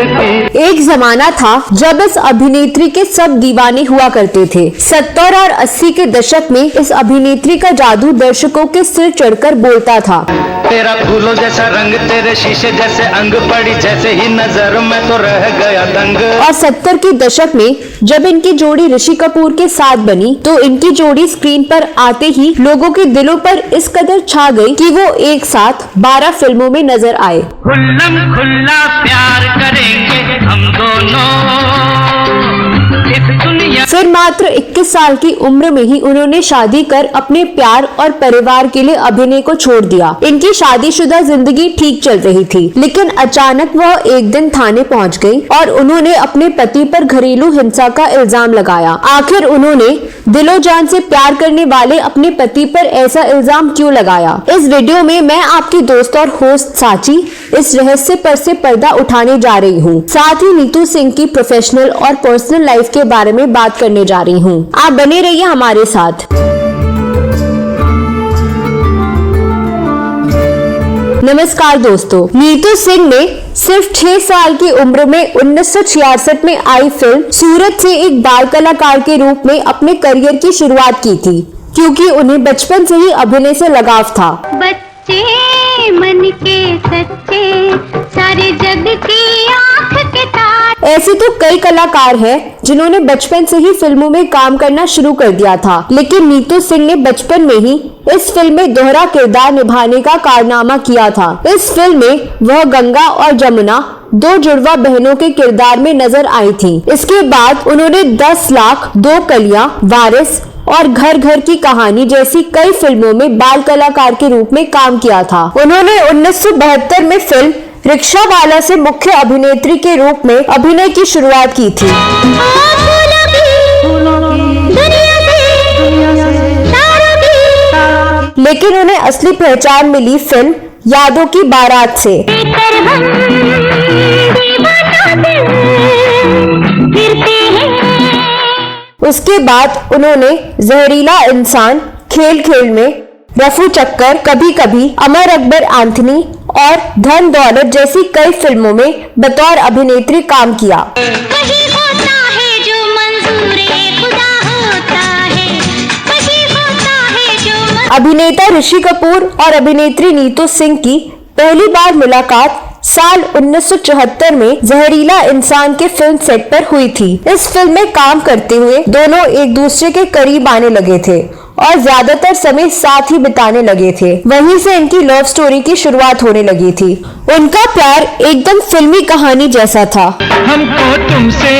लड़की। एक जमाना था जब इस अभिनेत्री के सब दीवाने हुआ करते थे। 70 और 80 के दशक में इस अभिनेत्री का जादू दर्शकों के सिर चढ़कर बोलता था। तेरा फूलों जैसा रंग, तेरे शीशे जैसे अंग, पड़ी जैसे ही नजर में तो रह गया दंग। और 70 के दशक में जब इनकी जोड़ी ऋषि कपूर के साथ बनी तो इनकी जोड़ी स्क्रीन पर आते ही लोगों के दिलों पर इस कदर छा गई कि वो एक साथ 12 फिल्मों में नजर आए। खुल्लम खुल्ला प्यार करेंगे हम दोनों इस दुनिया। फिर मात्र 21 साल की उम्र में ही उन्होंने शादी कर अपने प्यार और परिवार के लिए अभिनय को छोड़ दिया। इनकी शादीशुदा जिंदगी ठीक चल रही थी, लेकिन अचानक वह एक दिन थाने पहुंच गई और उन्होंने अपने पति पर घरेलू हिंसा का इल्जाम लगाया। आखिर उन्होंने दिलो जान से प्यार करने वाले अपने पति पर ऐसा इल्जाम क्यों लगाया? इस वीडियो में मैं आपकी दोस्त और होस्ट साची इस रहस्य पर से पर्दा उठाने जा रही हूँ। साथ ही नीतू सिंह की प्रोफेशनल और पर्सनल लाइफ के बारे में बात करने जा रही हूँ। आप बने रहिए हमारे साथ। नमस्कार दोस्तों, नीतू सिंह ने सिर्फ 6 साल की उम्र में 1966 में आई फिल्म सूरत से एक बाल कलाकार के रूप में अपने करियर की शुरुआत की थी, क्योंकि उन्हें बचपन से ही अभिनय से लगाव था। बच्चे मन के सच्चे, सारे जग की आँख के तारे। ऐसे तो कई कलाकार हैं जिन्होंने बचपन से ही फिल्मों में काम करना शुरू कर दिया था, लेकिन नीतू सिंह ने बचपन में ही इस फिल्म में दोहरा किरदार निभाने का कारनामा किया था। इस फिल्म में वह गंगा और जमुना 2 जुड़वा बहनों के किरदार में नजर आई थी। इसके बाद उन्होंने 10 लाख, 2 कलियां, वारिस और घर घर की कहानी जैसी कई फिल्मों में बाल कलाकार के रूप में काम किया था। उन्होंने 1972 में फिल्म रिक्शा वाला से मुख्य अभिनेत्री के रूप में अभिनय की शुरुआत की थी। लेकिन उन्हें असली पहचान मिली फिल्म यादों की बारात से। उसके बाद उन्होंने जहरीला इंसान, खेल खेल में, रफू चक्कर, कभी कभी, अमर अकबर एंथनी और धन दौलत जैसी कई फिल्मों में बतौर अभिनेत्री काम किया। वही होता है जो मंजूरे खुदा होता है, वही होता है जो अभिनेता ऋषि कपूर और अभिनेत्री नीतू सिंह की पहली बार मुलाकात साल 1974 में जहरीला इंसान के फिल्म सेट पर हुई थी। इस फिल्म में काम करते हुए दोनों एक दूसरे के करीब आने लगे थे और ज्यादातर समय साथ ही बिताने लगे थे। वहीं से इनकी लव स्टोरी की शुरुआत होने लगी थी। उनका प्यार एकदम फिल्मी कहानी जैसा था। हमको तुमसे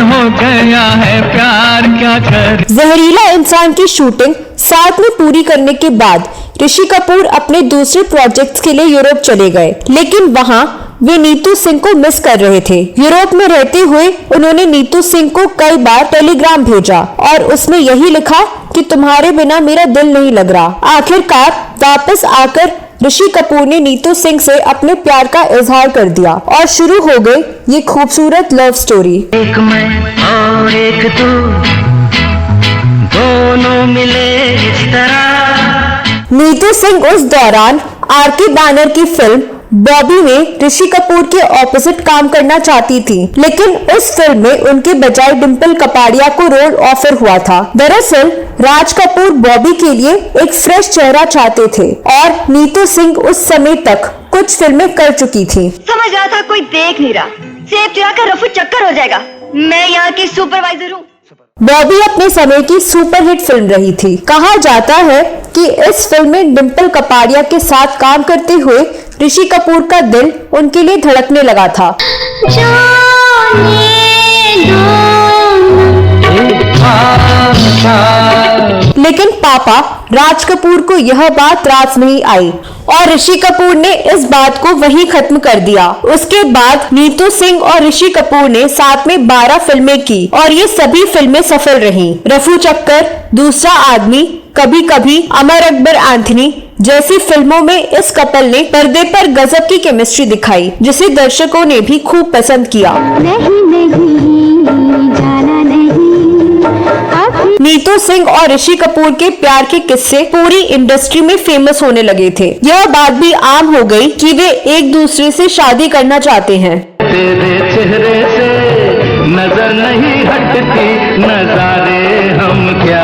हो गया है प्यार, क्या कर। जहरीला इंसान की शूटिंग साथ में पूरी करने के बाद ऋषि कपूर अपने दूसरे प्रोजेक्ट्स के लिए यूरोप चले गए, लेकिन वहां वे नीतू सिंह को मिस कर रहे थे। यूरोप में रहते हुए उन्होंने नीतू सिंह को कई बार टेलीग्राम भेजा और उसमें यही लिखा कि तुम्हारे बिना मेरा दिल नहीं लग रहा। आखिरकार वापस आकर ऋषि कपूर ने नीतू सिंह से अपने प्यार का इजहार कर दिया और शुरू हो गई ये खूबसूरत लव स्टोरी। एक मैं और एक तू, दोनों मिले इस तरह। नीतू सिंह उस दौरान आर.के. बैनर की फिल्म बॉबी में ऋषि कपूर के ऑपोजिट काम करना चाहती थी, लेकिन उस फिल्म में उनके बजाय डिम्पल कपाड़िया को रोल ऑफर हुआ था। दरअसल राज कपूर बॉबी के लिए एक फ्रेश चेहरा चाहते थे और नीतू सिंह उस समय तक कुछ फिल्में कर चुकी थी। समझ रहा था कोई देख नहीं रहा, सेब चुरा कर रफू चक्कर हो जाएगा। मैं यहाँ की सुपरवाइजर हूँ। बॉबी अपने समय की सुपरहिट फिल्म रही थी। कहा जाता है कि इस फिल्म में डिम्पल कपाड़िया के साथ काम करते हुए ऋषि कपूर का दिल उनके लिए धड़कने लगा था। लेकिन पापा राज कपूर को यह बात रास नहीं आई और ऋषि कपूर ने इस बात को वहीं खत्म कर दिया। उसके बाद नीतू सिंह और ऋषि कपूर ने साथ में 12 फिल्में की और ये सभी फिल्में सफल रहीं। रफू चक्कर, दूसरा आदमी, कभी कभी, अमर अकबर एंथनी जैसी फिल्मों में इस कपल ने पर्दे पर गजब की केमिस्ट्री दिखाई, जिसे दर्शकों ने भी खूब पसंद किया। नीतू सिंह और ऋषि कपूर के प्यार के किस्से पूरी इंडस्ट्री में फेमस होने लगे थे। यह बात भी आम हो गई कि वे एक दूसरे से शादी करना चाहते हैं। तेरे चेहरे से नजर नहीं हटती, नजारे हम क्या।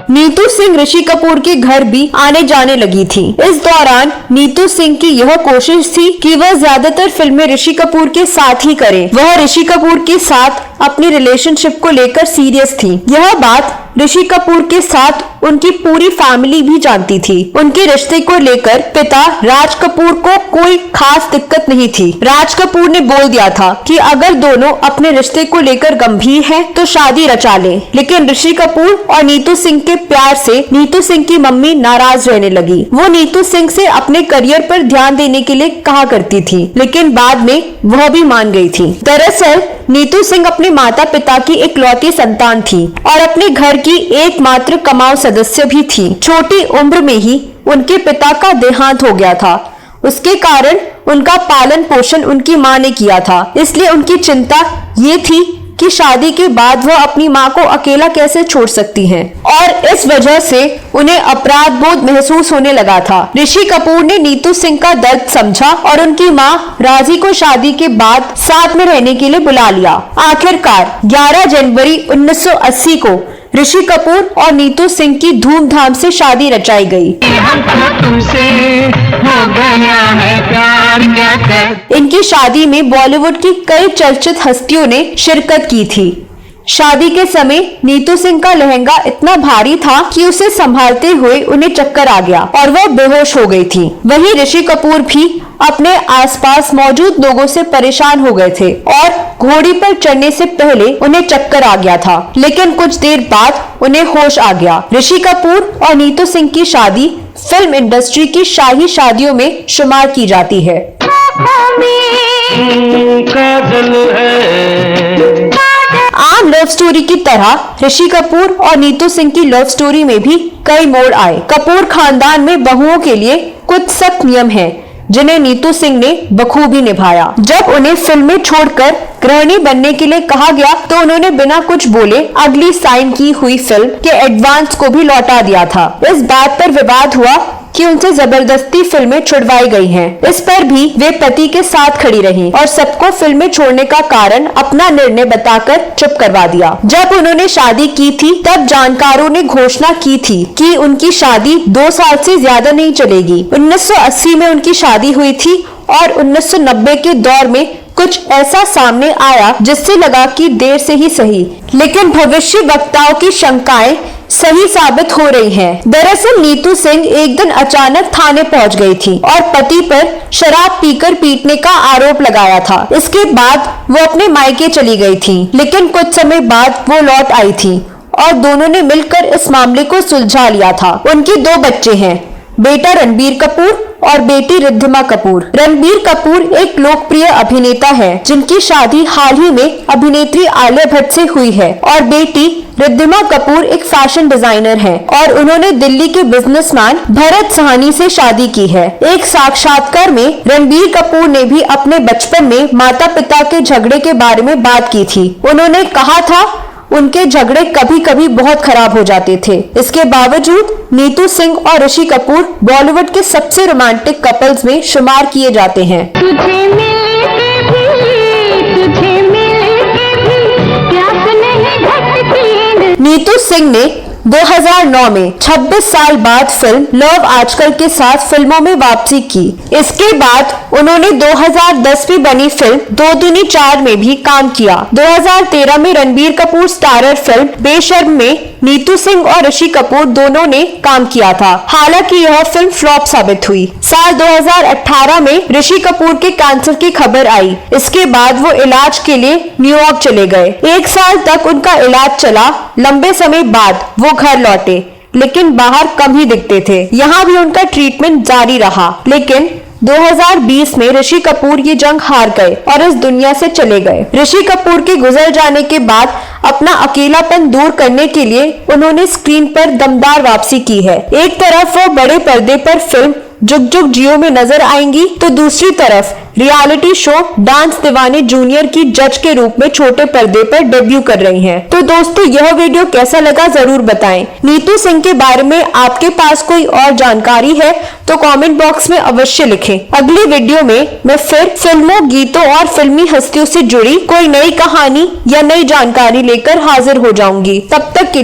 नीतू सिंह ऋषि कपूर के घर भी आने जाने लगी थी। इस दौरान नीतू सिंह की यह कोशिश थी कि वह ज्यादातर फिल्में ऋषि कपूर के साथ ही करे। वह ऋषि कपूर के साथ अपनी रिलेशनशिप को लेकर सीरियस थी। यह बात ऋषि कपूर के साथ उनकी पूरी फैमिली भी जानती थी। उनके रिश्ते को लेकर पिता राज कपूर को कोई खास दिक्कत नहीं थी। राज कपूर ने बोल दिया था कि अगर दोनों अपने रिश्ते को लेकर गंभीर हैं तो शादी रचा ले। लेकिन ऋषि कपूर और नीतू सिंह के प्यार से नीतू सिंह की मम्मी नाराज रहने लगी। वो नीतू सिंह से अपने करियर पर ध्यान देने के लिए कहा करती थी, लेकिन बाद में वह भी मान गई थी। दरअसल नीतू सिंह अपने माता पिता की इकलौती संतान थी और अपने घर की एकमात्र कमाऊ सदस्य भी थी। छोटी उम्र में ही उनके पिता का देहांत हो गया था। उसके कारण उनका पालन पोषण उनकी मां ने किया था। इसलिए उनकी चिंता ये थी कि शादी के बाद वह अपनी मां को अकेला कैसे छोड़ सकती हैं, और इस वजह से उन्हें अपराध बोध महसूस होने लगा था। ऋषि कपूर ने नीतू सिंह का दर्द समझा और उनकी मां राजी को शादी के बाद साथ में रहने के लिए बुला लिया। आखिरकार 11 जनवरी 1980 को ऋषि कपूर और नीतू सिंह की धूमधाम से शादी रचाई गई। तुमसे हो गया है प्यार, क्या कर। इनकी शादी में बॉलीवुड की कई चर्चित हस्तियों ने शिरकत की थी। शादी के समय नीतू सिंह का लहंगा इतना भारी था कि उसे संभालते हुए उन्हें चक्कर आ गया और वह बेहोश हो गई थी। वहीं ऋषि कपूर भी अपने आसपास मौजूद लोगों से परेशान हो गए थे और घोड़ी पर चढ़ने से पहले उन्हें चक्कर आ गया था, लेकिन कुछ देर बाद उन्हें होश आ गया। ऋषि कपूर और नीतू सिंह की शादी फिल्म इंडस्ट्री की शाही शादियों में शुमार की जाती है। काजल है। आम लव स्टोरी की तरह ऋषि कपूर और नीतू सिंह की लव स्टोरी में भी कई मोड़ आए। कपूर खानदान में बहुओं के लिए कुछ सख्त नियम हैं, जिन्हें नीतू सिंह ने बखूबी निभाया। जब उन्हें फिल्में छोड़कर गृहिणी बनने के लिए कहा गया तो उन्होंने बिना कुछ बोले अगली साइन की हुई फिल्म के एडवांस को भी लौटा दिया था। इस बात पर विवाद हुआ कि उनसे जबरदस्ती फिल्में छुड़वाई गई हैं। इस पर भी वे पति के साथ खड़ी रहीं और सबको फिल्में छोड़ने का कारण अपना निर्णय बताकर चुप करवा दिया। जब उन्होंने शादी की थी तब जानकारों ने घोषणा की थी कि उनकी शादी 2 साल से ज्यादा नहीं चलेगी। 1980 में उनकी शादी हुई थी और 1990 के दौर में कुछ ऐसा सामने आया जिससे लगा कि देर से ही सही, लेकिन भविष्य वक्ताओं की शंकाएं सही साबित हो रही हैं। दरअसल नीतू सिंह एक दिन अचानक थाने पहुंच गई थी और पति पर शराब पीकर पीटने का आरोप लगाया था। इसके बाद वो अपने मायके चली गई थी, लेकिन कुछ समय बाद वो लौट आई थी और दोनों ने मिलकर इस मामले को सुलझा लिया था। उनके 2 बच्चे हैं, बेटा रणबीर कपूर और बेटी रिद्धिमा कपूर। रणबीर कपूर एक लोकप्रिय अभिनेता है जिनकी शादी हाल ही में अभिनेत्री आलिया भट्ट से हुई है, और बेटी रिद्धिमा कपूर एक फैशन डिजाइनर हैं और उन्होंने दिल्ली के बिजनेसमैन भरत साहनी से शादी की है। एक साक्षात्कार में रणबीर कपूर ने भी अपने बचपन में माता पिता के झगड़े के बारे में बात की थी। उन्होंने कहा था उनके झगड़े कभी कभी बहुत खराब हो जाते थे। इसके बावजूद नीतू सिंह और ऋषि कपूर बॉलीवुड के सबसे रोमांटिक कपल्स में शुमार किए जाते हैं। तुझे मिलके भी प्यास नहीं घटती। नीतू सिंह ने 2009 में 26 साल बाद फिल्म लव आजकल के साथ फिल्मों में वापसी की। इसके बाद उन्होंने 2010 में बनी फिल्म 2 दूनी 4 में भी काम किया। 2013 में रणबीर कपूर स्टारर फिल्म बेशर्म में नीतू सिंह और ऋषि कपूर दोनों ने काम किया था। हालांकि यह फिल्म फ्लॉप साबित हुई। साल 2018 में ऋषि कपूर के कैंसर की खबर आई। इसके बाद वो इलाज के लिए न्यूयॉर्क चले गए। 1 साल तक उनका इलाज चला। लंबे समय बाद वो घर लौटे, लेकिन बाहर कम ही दिखते थे। यहाँ भी उनका ट्रीटमेंट जारी रहा, लेकिन 2020 में ऋषि कपूर ये जंग हार गए और इस दुनिया से चले गए। ऋषि कपूर के गुजर जाने के बाद अपना अकेलापन दूर करने के लिए उन्होंने स्क्रीन पर दमदार वापसी की है। एक तरफ वो बड़े पर्दे पर फिल्म जुग जुग जियो में नजर आएंगी तो दूसरी तरफ रियलिटी शो डांस दीवाने जूनियर की जज के रूप में छोटे पर्दे पर डेब्यू कर रही हैं। तो दोस्तों यह वीडियो कैसा लगा जरूर बताएं। नीतू सिंह के बारे में आपके पास कोई और जानकारी है तो कमेंट बॉक्स में अवश्य लिखें। अगली वीडियो में मैं फिर फिल्मों, गीतों और फिल्मी हस्तियों से जुड़ी कोई नई कहानी या नई जानकारी लेकर हाजिर हो जाऊंगी। तब तक के